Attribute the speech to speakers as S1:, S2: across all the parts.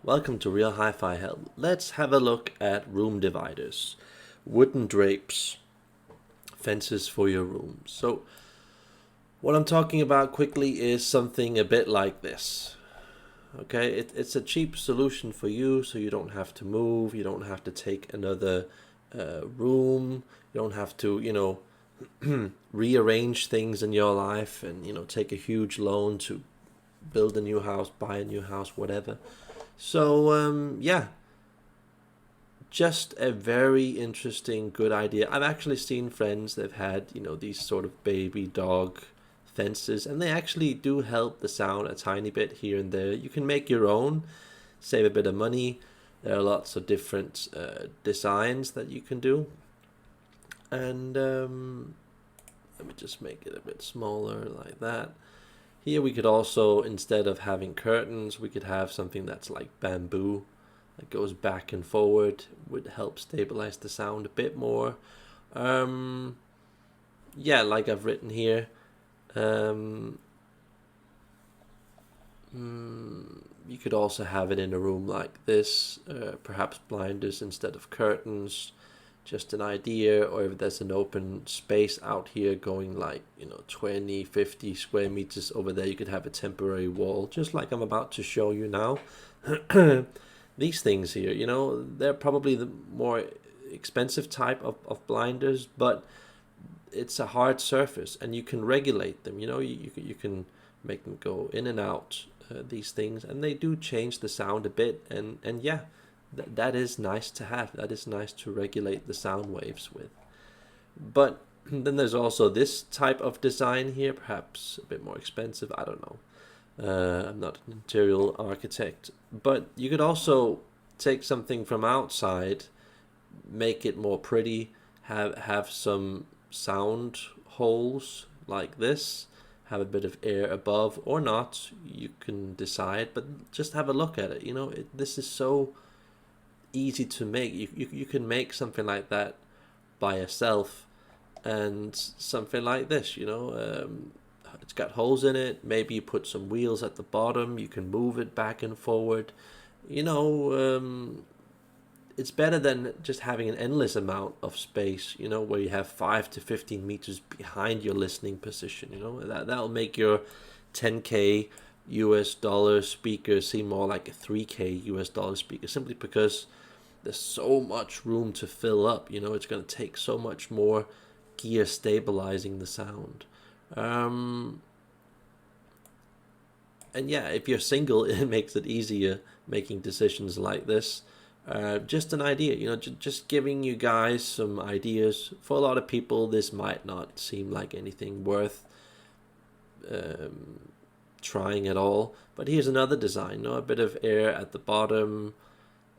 S1: Welcome to Real Hi-Fi Help. Let's have a look at room dividers, wooden drapes, fences for your room. So what I'm talking about quickly is something a bit like this. Okay, it's a cheap solution for you, so you don't have to move, you don't have to take another room, you don't have to, rearrange things in your life and, take a huge loan to build a new house, buy a new house, whatever. So, yeah, just a very interesting, good idea. I've actually seen friends that have had, these sort of baby dog fences, and they actually do help the sound a tiny bit here and there. You can make your own, save a bit of money. There are lots of different designs that you can do. And let me just make it a bit smaller like that. Here we could also, instead of having curtains, we could have something that's like bamboo that goes back and forward, would help stabilize the sound a bit more. Yeah, like I've written here. You could also have it in a room like this, perhaps blinders instead of curtains, just an idea. Or if there's an open space out here going like 20, 50 square meters over there, you could have a temporary wall, just like I'm about to show you now. These things here, they're probably the more expensive type of blinders, but it's a hard surface and you can regulate them. You can make them go in and out, these things, and they do change the sound a bit. And yeah, that is nice to have. That is nice to regulate the sound waves with. But then there's also this type of design here, perhaps a bit more expensive. I don't know. I'm not an interior architect, but you could also take something from outside, make it more pretty, have some sound holes like this, have a bit of air above or not. You can decide, but just have a look at it. This is so easy to make. You can make something like that by yourself, and something like this. It's got holes in it. Maybe you put some wheels at the bottom. You can move it back and forward. It's better than just having an endless amount of space, where you have 5 to 15 meters behind your listening position. That'll make your 10K US dollar speaker seem more like a 3K US dollar speaker, simply because there's so much room to fill up. It's going to take so much more gear stabilizing the sound. And yeah, if you're single, it makes it easier making decisions like this. Just an idea, just giving you guys some ideas. For a lot of people, this might not seem like anything worth trying at all. But here's another design, a bit of air at the bottom,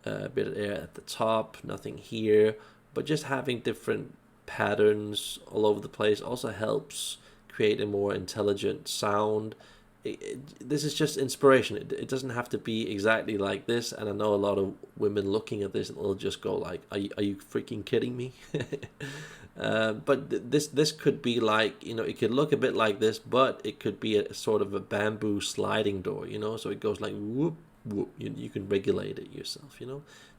S1: a bit of air at the top, nothing here. But just having different patterns all over the place also helps create a more intelligent sound. This is just inspiration. It doesn't have to be exactly like this. And I know a lot of women looking at this will just go like, are you freaking kidding me? But this could be like, it could look a bit like this, but it could be a sort of a bamboo sliding door, so it goes like whoop, whoop. You can regulate it yourself,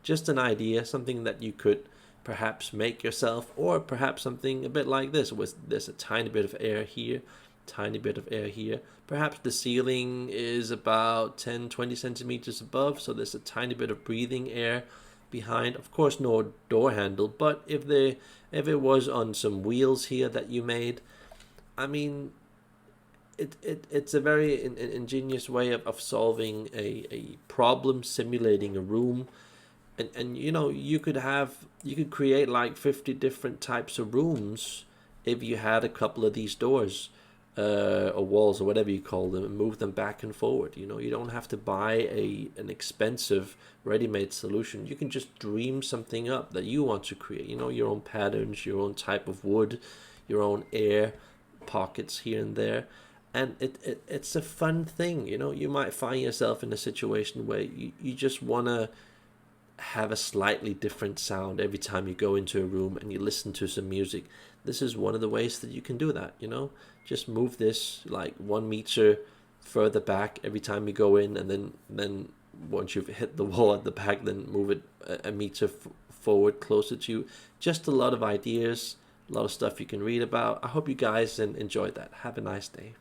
S1: just an idea, something that you could perhaps make yourself, or perhaps something a bit like this, with there's a tiny bit of air here, tiny bit of air here. Perhaps the ceiling is about 10-20 centimeters above, so there's a tiny bit of breathing air behind. Of course, no door handle, but if it was on some wheels here that you made, I mean, it's a very ingenious way of solving a problem, simulating a room. And you could create like 50 different types of rooms if you had a couple of these doors, or walls, or whatever you call them, and move them back and forward. You don't have to buy an expensive ready-made solution. You can just dream something up that you want to create. Your own patterns, your own type of wood, your own air pockets here and there. And it's a fun thing. You might find yourself in a situation where you just want to have a slightly different sound every time you go into a room and you listen to some music. This is one of the ways that you can do that. Just move this like 1 meter further back every time you go in, and then once you've hit the wall at the back, then move it a meter forward closer to you. Just a lot of ideas, a lot of stuff you can read about. I hope you guys enjoyed that. Have a nice day.